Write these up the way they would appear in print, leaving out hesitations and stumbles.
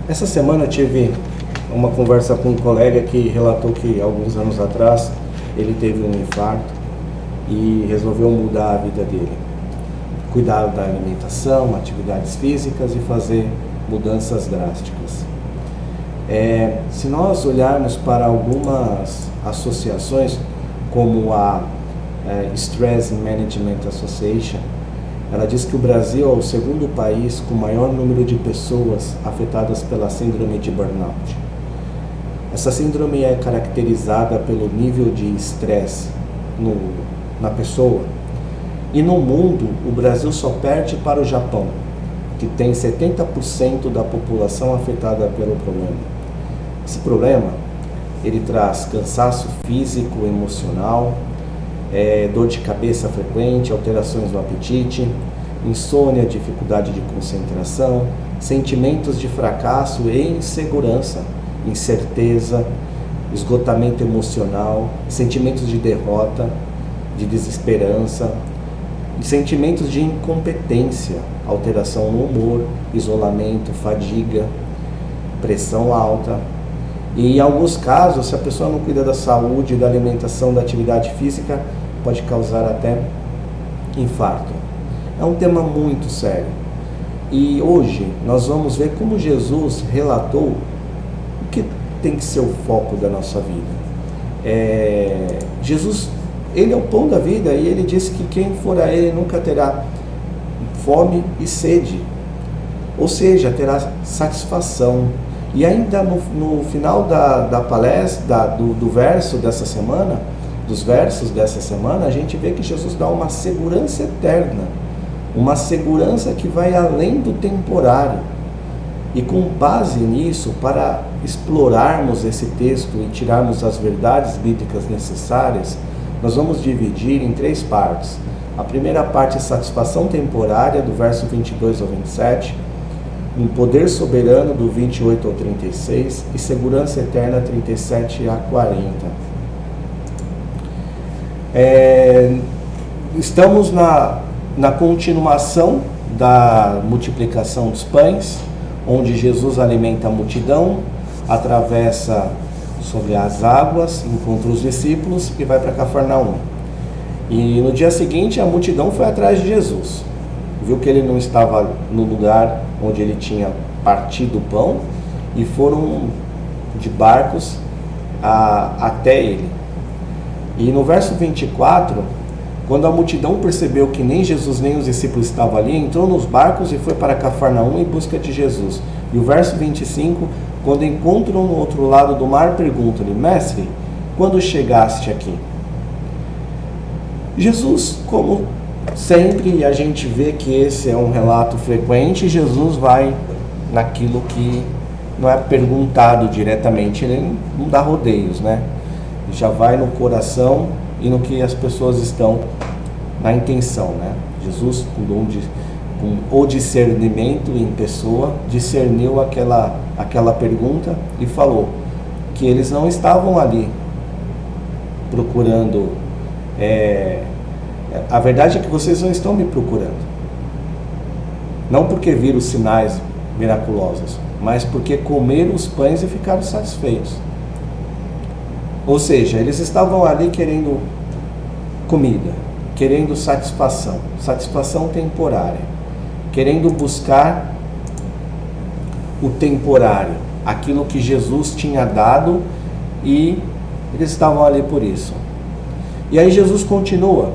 Essa semana eu tive uma conversa com um colega que relatou que alguns anos atrás ele teve um infarto e resolveu mudar a vida dele. Cuidar da alimentação, atividades físicas e fazer mudanças drásticas. Se nós olharmos para algumas associações, como a Stress Management Association, ela diz que o Brasil é o segundo país com maior número de pessoas afetadas pela síndrome de burnout. Essa síndrome é caracterizada pelo nível de estresse na pessoa. E no mundo, o Brasil só perde para o Japão, que tem 70% da população afetada pelo problema. Esse problema, ele traz cansaço físico, emocional, dor de cabeça frequente, alterações no apetite, insônia, dificuldade de concentração, sentimentos de fracasso e insegurança, incerteza, esgotamento emocional, sentimentos de derrota, de desesperança, sentimentos de incompetência, alteração no humor, isolamento, fadiga, pressão alta. E em alguns casos, se a pessoa não cuida da saúde, da alimentação, da atividade física, pode causar até infarto. É um tema muito sério. E hoje nós vamos ver como Jesus relatou o que tem que ser o foco da nossa vida. Jesus, ele é o pão da vida e ele disse que quem for a ele nunca terá fome e sede. Ou seja, terá satisfação. E ainda no final da palestra, dos versos dessa semana, a gente vê que Jesus dá uma segurança eterna, uma segurança que vai além do temporário. E com base nisso, para explorarmos esse texto e tirarmos as verdades bíblicas necessárias, nós vamos dividir em 3 partes. A primeira parte é satisfação temporária, do verso 22 ao 27, um poder soberano, do 28 ao 36, e segurança eterna, 37 a 40. Estamos na continuação da multiplicação dos pães, onde Jesus alimenta a multidão, atravessa sobre as águas, encontra os discípulos e vai para Cafarnaum. E no dia seguinte a multidão foi atrás de Jesus, viu que ele não estava no lugar onde ele tinha partido o pão e foram de barcos até ele. E no verso 24, quando a multidão percebeu que nem Jesus nem os discípulos estavam ali, entrou nos barcos e foi para Cafarnaum em busca de Jesus. E o verso 25, quando encontram no outro lado do mar, perguntam-lhe: Mestre, quando chegaste aqui? Jesus, como sempre, a gente vê que esse é um relato frequente, Jesus vai naquilo que não é perguntado diretamente, ele não dá rodeios, né? Ele já vai no coração e no que as pessoas estão na intenção, né? Jesus, com o discernimento em pessoa, discerniu aquela pergunta e falou que eles não estavam ali procurando. A verdade é que vocês não estão me procurando, não porque viram sinais miraculosos, mas porque comeram os pães e ficaram satisfeitos. Ou seja, eles estavam ali querendo comida, querendo satisfação temporária, querendo buscar o temporário, aquilo que Jesus tinha dado, e eles estavam ali por isso. E aí Jesus continua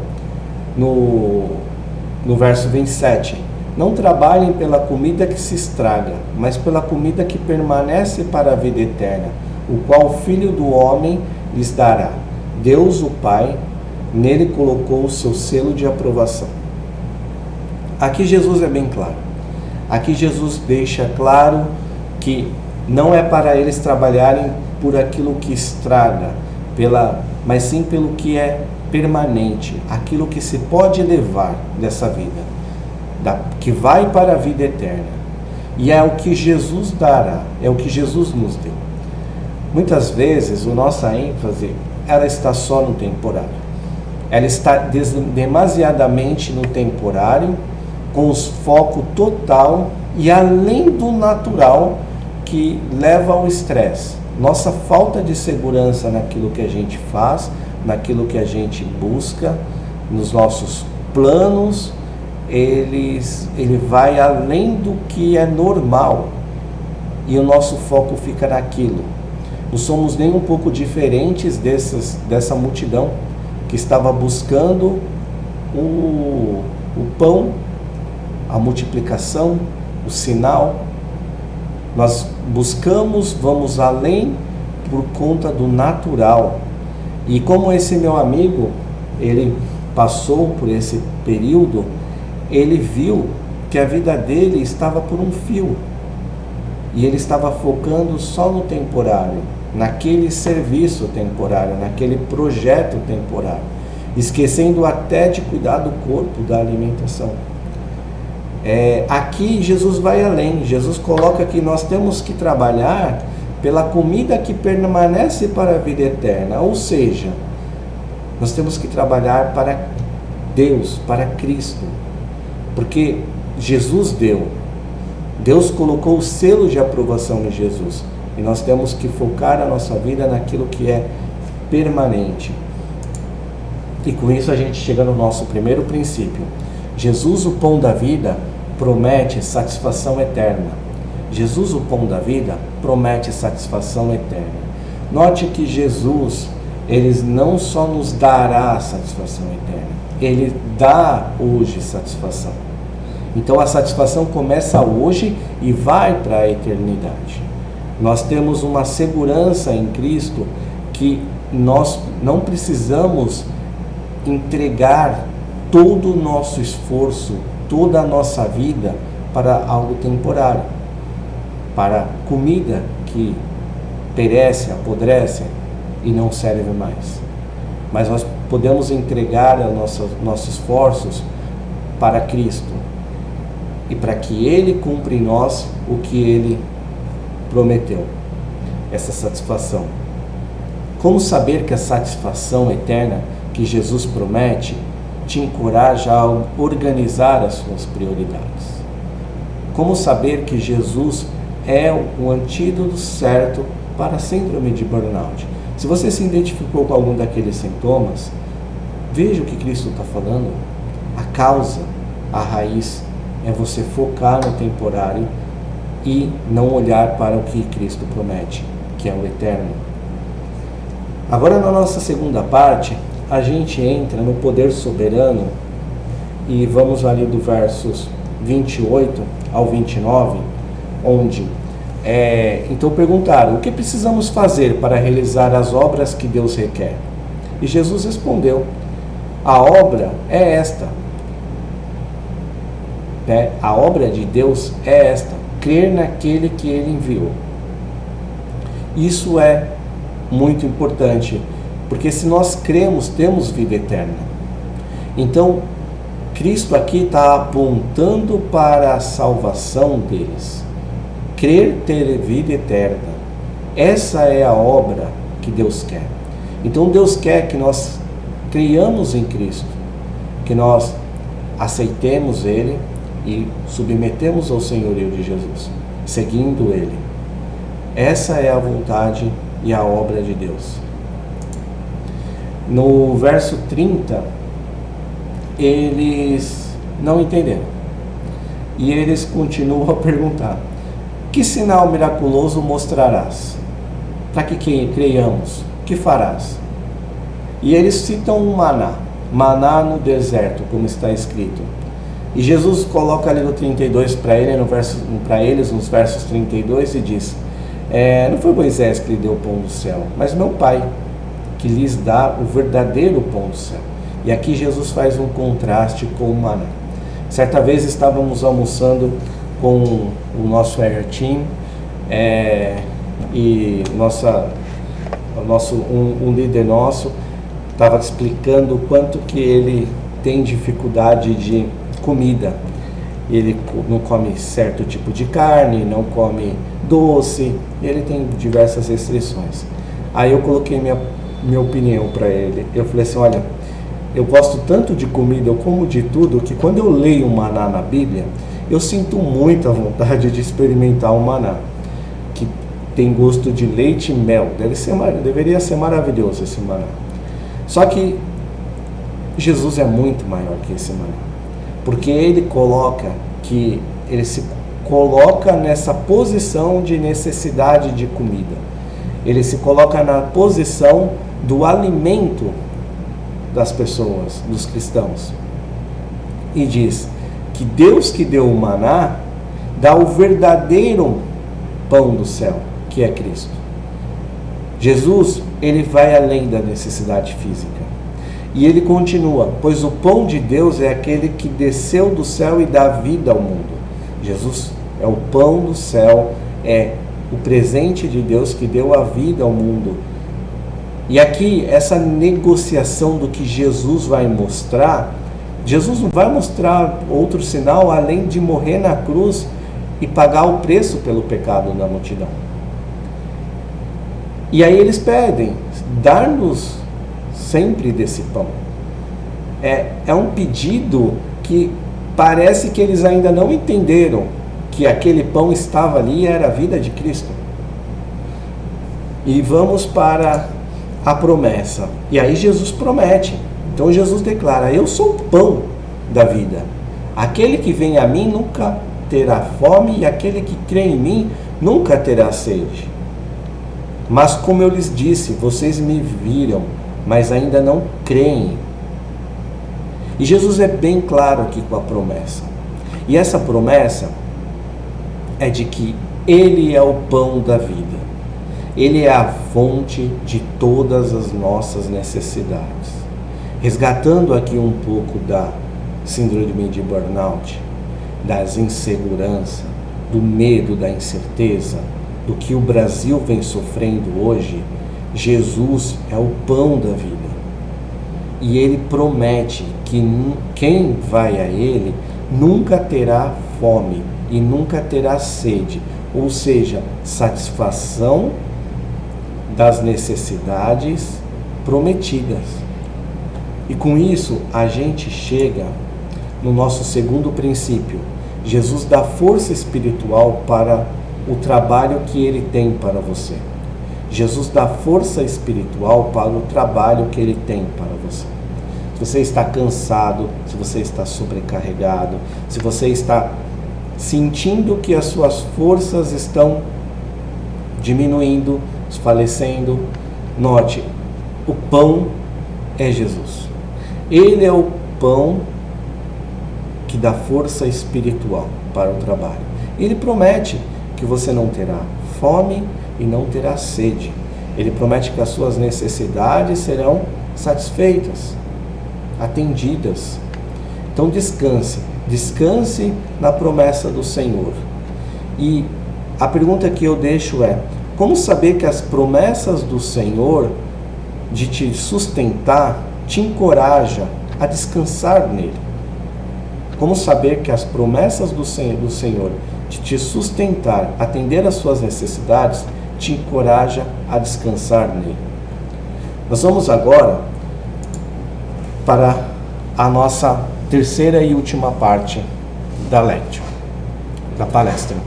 no verso 27, não trabalhem pela comida que se estraga, mas pela comida que permanece para a vida eterna, o qual o Filho do Homem lhes dará. Deus, o Pai, nele colocou o seu selo de aprovação. Aqui Jesus é bem claro. Aqui Jesus deixa claro que não é para eles trabalharem por aquilo que estraga, mas sim pelo que é permanente, aquilo que se pode levar dessa vida, que vai para a vida eterna. E é o que Jesus dará, é o que Jesus nos deu. Muitas vezes a nossa ênfase, ela está só no temporário. Ela está demasiadamente no temporário, com o foco total e além do natural que leva ao estresse. Nossa falta de segurança naquilo que a gente faz, naquilo que a gente busca, nos nossos planos, ele vai além do que é normal e o nosso foco fica naquilo. Não somos nem um pouco diferentes dessa multidão que estava buscando o pão, a multiplicação, o sinal. Nós buscamos, vamos além por conta do natural. E como esse meu amigo, ele passou por esse período, ele viu que a vida dele estava por um fio. E ele estava focando só no temporário, naquele serviço temporário, naquele projeto temporário, esquecendo até de cuidar do corpo, da alimentação. Aqui Jesus vai além. Jesus coloca que nós temos que trabalhar pela comida que permanece para a vida eterna. Ou seja, nós temos que trabalhar para Deus, para Cristo. Porque Jesus deu. Deus colocou o selo de aprovação em Jesus. E nós temos que focar a nossa vida naquilo que é permanente. E com isso a gente chega no nosso primeiro princípio. Jesus, o pão da vida, promete satisfação eterna. Jesus, o pão da vida, promete satisfação eterna. Note que Jesus, ele não só nos dará satisfação eterna, ele dá hoje satisfação. Então a satisfação começa hoje e vai para a eternidade. Nós temos uma segurança em Cristo que nós não precisamos entregar todo o nosso esforço, toda a nossa vida para algo temporário, para comida que perece, apodrece e não serve mais. Mas nós podemos entregar nossos esforços para Cristo e para que Ele cumpra em nós o que Ele prometeu, essa satisfação. Como saber que a satisfação eterna que Jesus promete te encoraja a organizar as suas prioridades? Como saber que Jesus é o antídoto certo para a síndrome de burnout? Se você se identificou com algum daqueles sintomas, veja o que Cristo está falando. A causa, a raiz, é você focar no temporário e não olhar para o que Cristo promete, que é o eterno. Agora, na nossa segunda parte, a gente entra no poder soberano e vamos ali do versos 28 ao 29, onde então perguntaram: o que precisamos fazer para realizar as obras que Deus requer? E Jesus respondeu: a obra é esta. A obra de Deus é esta: crer naquele que Ele enviou. Isso é muito importante, porque se nós cremos, temos vida eterna. Então, Cristo aqui está apontando para a salvação deles. Crer ter vida eterna. Essa é a obra que Deus quer. Então Deus quer que nós creiamos em Cristo, que nós aceitemos Ele e submetemos ao senhorio de Jesus, seguindo Ele. Essa é a vontade e a obra de Deus. No verso 30, eles não entenderam. E eles continuam a perguntar: que sinal miraculoso mostrarás? Para que creiamos? Que farás? E eles citam um maná no deserto, como está escrito. E Jesus coloca ali no 32 para eles, nos versos 32, e diz: não foi Moisés que lhe deu o pão do céu, mas meu Pai, que lhes dá o verdadeiro pão do céu. E aqui Jesus faz um contraste com o maná. Certa vez estávamos almoçando com o nosso Air Team, e um líder nosso estava explicando o quanto que ele tem dificuldade de comida. Ele não come certo tipo de carne, não come doce, ele tem diversas restrições. Aí eu coloquei minha opinião para ele. Eu falei assim: olha, eu gosto tanto de comida, eu como de tudo, que quando eu leio um maná na Bíblia, eu sinto muita vontade de experimentar o maná. tem gosto de leite e mel. Deveria ser maravilhoso esse maná. Só que Jesus é muito maior que esse maná, porque ele se coloca nessa posição de necessidade de comida. Ele se coloca na posição do alimento das pessoas, dos cristãos. E diz que Deus que deu o maná dá o verdadeiro pão do céu, que é Cristo. Jesus, ele vai além da necessidade física. E ele continua, pois o pão de Deus é aquele que desceu do céu e dá vida ao mundo. Jesus é o pão do céu, é o presente de Deus que deu a vida ao mundo. E aqui, essa negociação do que Jesus vai mostrar, Jesus não vai mostrar outro sinal além de morrer na cruz e pagar o preço pelo pecado da multidão. E aí eles pedem, dar-nos sempre desse pão. É um pedido que parece que eles ainda não entenderam que aquele pão estava ali e era a vida de Cristo. E vamos para a promessa. E aí Jesus promete. Então Jesus declara, eu sou o pão da vida. Aquele que vem a mim nunca terá fome, e aquele que crê em mim nunca terá sede. Mas como eu lhes disse, vocês me viram, mas ainda não creem. E Jesus é bem claro aqui com a promessa. E essa promessa é de que Ele é o pão da vida. Ele é a fonte de todas as nossas necessidades. Resgatando aqui um pouco da síndrome de burnout, das inseguranças, do medo, da incerteza, do que o Brasil vem sofrendo hoje, Jesus é o pão da vida. E Ele promete que quem vai a Ele nunca terá fome e nunca terá sede, ou seja, satisfação das necessidades prometidas. E com isso a gente chega no nosso segundo princípio. Jesus dá força espiritual para o trabalho que Ele tem para você. Jesus dá força espiritual para o trabalho que Ele tem para você. Se você está cansado, se você está sobrecarregado, se você está sentindo que as suas forças estão diminuindo, desfalecendo, note, o pão é Jesus. Ele é o pão que dá força espiritual para o trabalho. Ele promete que você não terá fome e não terá sede. Ele promete que as suas necessidades serão satisfeitas, atendidas. Então descanse na promessa do Senhor. E a pergunta que eu deixo é: como saber que as promessas do Senhor de te sustentar te encoraja a descansar nele? Como saber que as promessas do Senhor de te sustentar, atender às suas necessidades, te encoraja a descansar nele? Nós vamos agora para a nossa terceira e última parte da lecture, da palestra.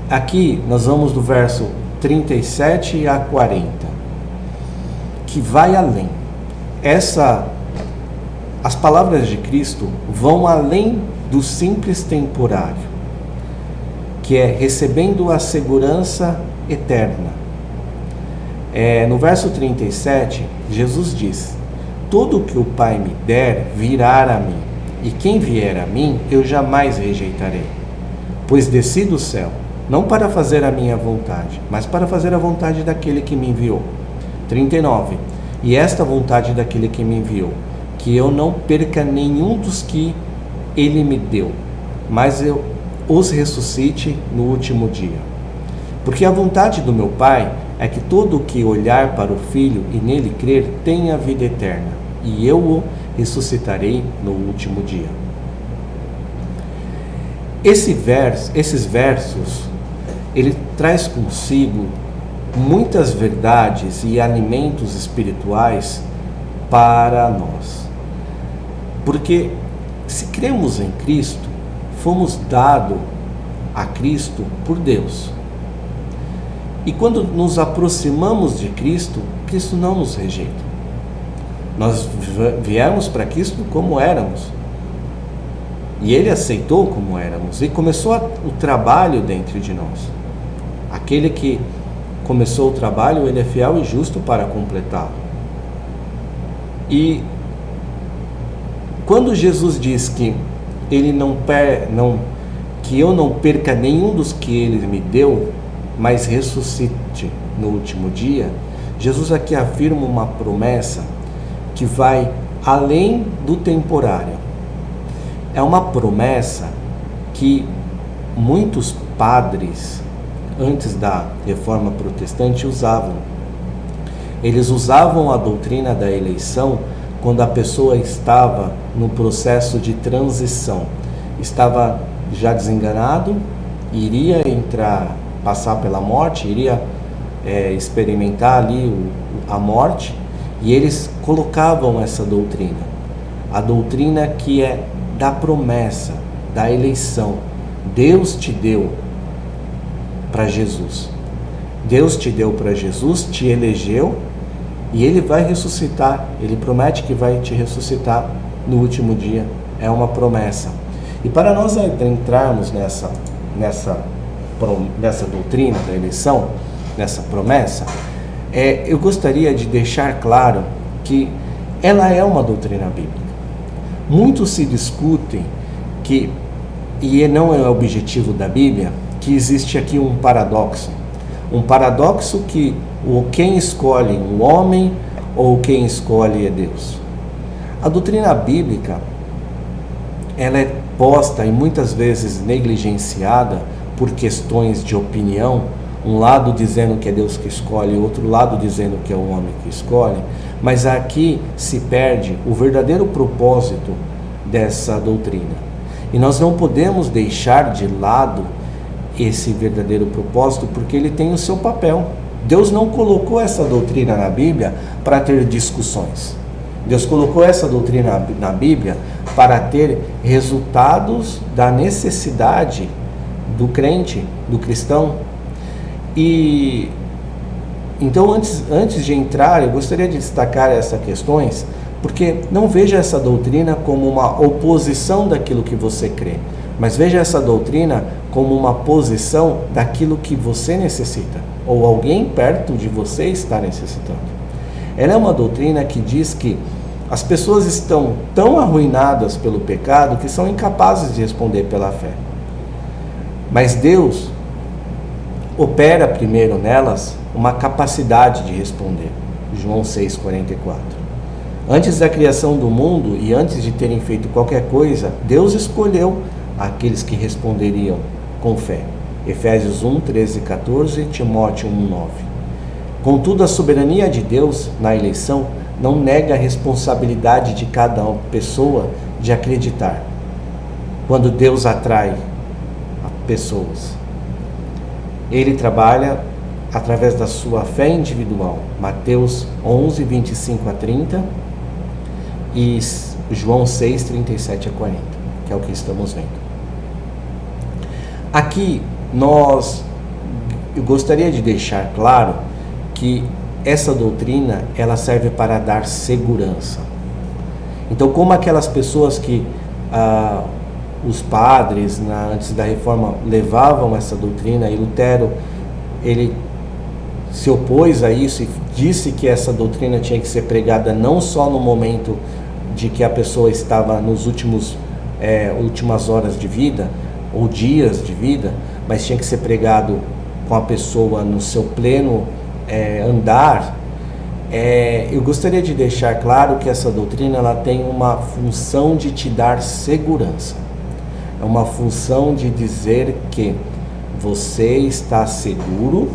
Aqui nós vamos do verso 37 a 40, que vai além. As palavras de Cristo vão além do simples temporário, que é recebendo a segurança eterna. No verso 37, Jesus diz: tudo que o Pai me der virá a mim, e quem vier a mim eu jamais rejeitarei, pois desci do céu, não para fazer a minha vontade, mas para fazer a vontade daquele que me enviou. 39. E esta vontade daquele que me enviou, que eu não perca nenhum dos que ele me deu, mas eu os ressuscite no último dia. Porque a vontade do meu Pai é que todo o que olhar para o Filho e nele crer tenha a vida eterna, e eu o ressuscitarei no último dia. Esses versos, ele traz consigo muitas verdades e alimentos espirituais para nós. Porque se cremos em Cristo, fomos dados a Cristo por Deus. E quando nos aproximamos de Cristo, Cristo não nos rejeita. Nós viemos para Cristo como éramos. E Ele aceitou como éramos. E começou o trabalho dentro de nós. Aquele que começou o trabalho, Ele é fiel e justo para completá-lo. E quando Jesus diz que que eu não perca nenhum dos que Ele me deu, mas ressuscite no último dia, Jesus aqui afirma uma promessa que vai além do temporário. É uma promessa que muitos padres, antes da Reforma Protestante, usavam. Eles usavam a doutrina da eleição quando a pessoa estava no processo de transição. Estava já desenganado, iria passar pela morte, iria experimentar ali a morte, e eles colocavam essa doutrina. A doutrina que é da promessa, da eleição. Deus te deu para Jesus. Deus te deu para Jesus, te elegeu, e Ele vai ressuscitar. Ele promete que vai te ressuscitar no último dia. É uma promessa. E para nós entrarmos nessa doutrina da eleição, nessa promessa, eu gostaria de deixar claro que ela é uma doutrina bíblica. Muitos se discutem e não é o objetivo da Bíblia, que existe aqui um paradoxo que quem escolhe o homem ou quem escolhe é Deus. A doutrina bíblica, ela é posta e muitas vezes negligenciada por questões de opinião, um lado dizendo que é Deus que escolhe, outro lado dizendo que é o homem que escolhe, mas aqui se perde o verdadeiro propósito dessa doutrina. E nós não podemos deixar de lado esse verdadeiro propósito, porque ele tem o seu papel. Deus não colocou essa doutrina na Bíblia para ter discussões. Deus colocou essa doutrina na Bíblia para ter resultados da necessidade do crente, do cristão. E então, antes de entrar, eu gostaria de destacar essas questões, porque não veja essa doutrina como uma oposição daquilo que você crê, mas veja essa doutrina como uma posição daquilo que você necessita, ou alguém perto de você está necessitando. Ela é uma doutrina que diz que as pessoas estão tão arruinadas pelo pecado que são incapazes de responder pela fé. Mas Deus opera primeiro nelas uma capacidade de responder. João 6,44. Antes da criação do mundo e antes de terem feito qualquer coisa, Deus escolheu aqueles que responderiam com fé. Efésios 1, 13 e 14, Timóteo 1, 9. Contudo, a soberania de Deus na eleição não nega a responsabilidade de cada pessoa de acreditar. Quando Deus atrai pessoas, Ele trabalha através da sua fé individual. Mateus 11, 25 a 30 e João 6, 37 a 40, que é o que estamos vendo. Aqui eu gostaria de deixar claro que essa doutrina ela serve para dar segurança. Então, como aquelas pessoas que os padres antes da reforma levavam essa doutrina, e Lutero ele se opôs a isso e disse que essa doutrina tinha que ser pregada não só no momento de que a pessoa estava nos últimas horas de vida ou dias de vida, mas tinha que ser pregado com a pessoa no seu pleno andar. Eu gostaria de deixar claro que essa doutrina ela tem uma função de te dar segurança. É uma função de dizer que você está seguro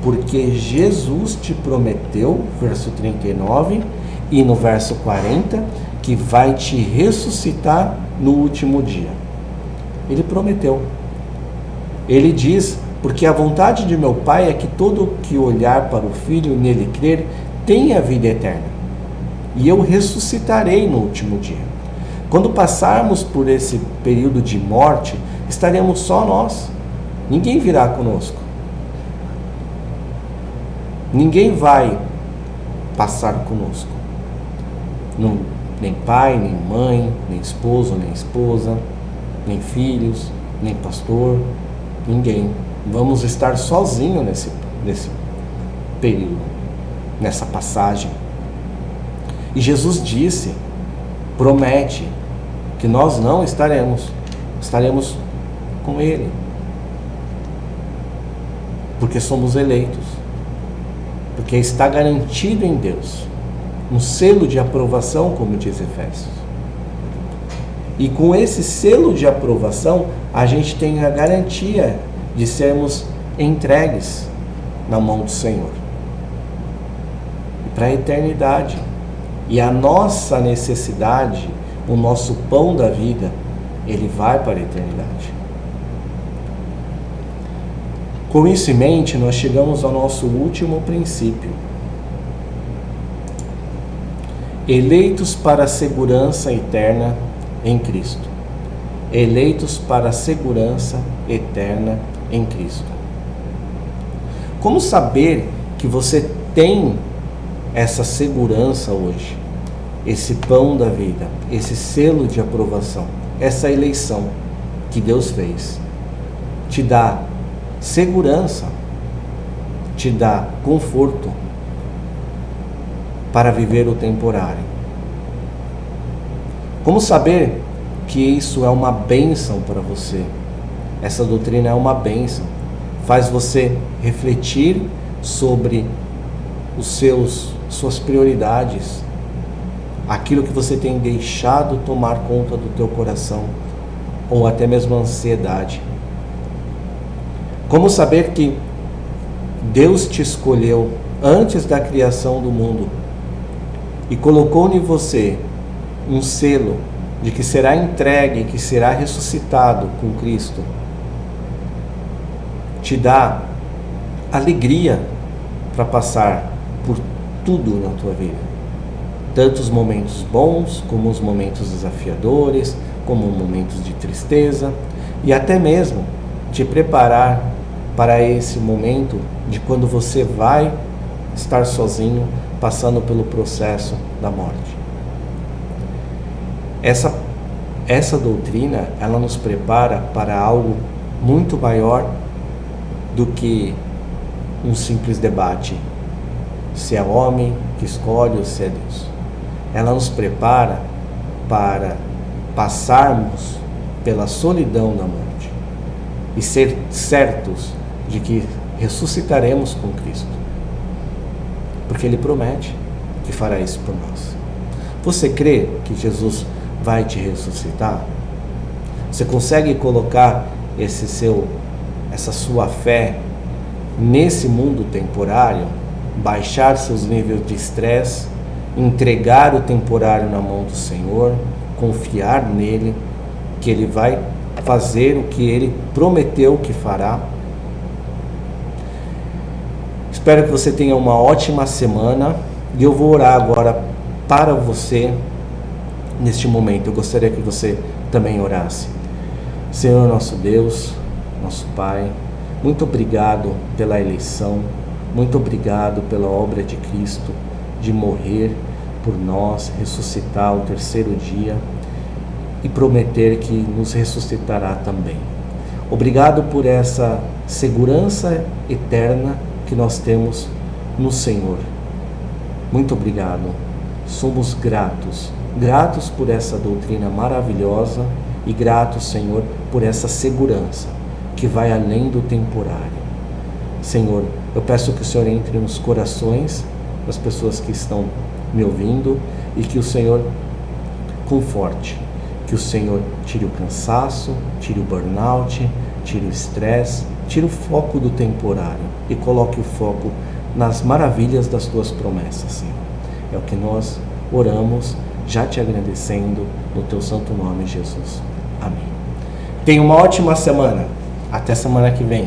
porque Jesus te prometeu, verso 39 e no verso 40, que vai te ressuscitar no último dia. Ele prometeu. Ele diz: porque a vontade de meu Pai é que todo que olhar para o Filho e nele crer tenha vida eterna, e eu ressuscitarei no último dia. Quando passarmos por esse período de morte, estaremos só nós. Ninguém virá conosco. Ninguém vai passar conosco. Não, nem pai, nem mãe, nem esposo, nem esposa, nem filhos, nem pastor, ninguém. Vamos estar sozinhos nesse período, nessa passagem. E Jesus disse, promete, que nós não estaremos com Ele, porque somos eleitos, porque está garantido em Deus, um selo de aprovação, como diz Efésios. E com esse selo de aprovação, a gente tem a garantia de sermos entregues na mão do Senhor para a eternidade. E a nossa necessidade, o nosso pão da vida, ele vai para a eternidade. Com isso em mente, nós chegamos ao nosso último princípio. Eleitos para a segurança eterna em Cristo. Eleitos para a segurança eterna em Cristo. Como saber que você tem essa segurança hoje? Esse pão da vida, esse selo de aprovação, essa eleição que Deus fez, te dá segurança, te dá conforto para viver o temporário. Como saber que isso é uma bênção para você? Essa doutrina é uma bênção, faz você refletir sobre suas prioridades, aquilo que você tem deixado tomar conta do teu coração, ou até mesmo a ansiedade. Como saber que Deus te escolheu antes da criação do mundo e colocou em você um selo de que será entregue, que será ressuscitado com Cristo, te dá alegria para passar por tudo na tua vida. Tanto os momentos bons, como os momentos desafiadores, como momentos de tristeza, e até mesmo te preparar para esse momento de quando você vai estar sozinho, passando pelo processo da morte. Essa doutrina, ela nos prepara para algo muito maior do que um simples debate, se é homem que escolhe ou se é Deus. Ela nos prepara para passarmos pela solidão da morte e ser certos de que ressuscitaremos com Cristo, porque Ele promete que fará isso por nós. Você crê que Jesus vai te ressuscitar? Você consegue colocar essa sua fé nesse mundo temporário, baixar seus níveis de estresse, entregar o temporário na mão do Senhor, confiar nele, que Ele vai fazer o que Ele prometeu que fará? Espero que você tenha uma ótima semana e eu vou orar agora para você neste momento. Eu gostaria que você também orasse. Senhor nosso Deus, nosso Pai, muito obrigado pela eleição, muito obrigado pela obra de Cristo, de morrer por nós, ressuscitar ao terceiro dia e prometer que nos ressuscitará também. Obrigado por essa segurança eterna que nós temos no Senhor. Muito obrigado. Somos gratos por essa doutrina maravilhosa e gratos, Senhor, por essa segurança que vai além do temporário. Senhor, eu peço que o Senhor entre nos corações das pessoas que estão me ouvindo e que o Senhor conforte, que o Senhor tire o cansaço, tire o burnout, tire o estresse, tire o foco do temporário e coloque o foco nas maravilhas das tuas promessas, Senhor. É o que nós oramos, já te agradecendo no teu santo nome, Jesus. Amém. Tenha uma ótima semana. Até semana que vem.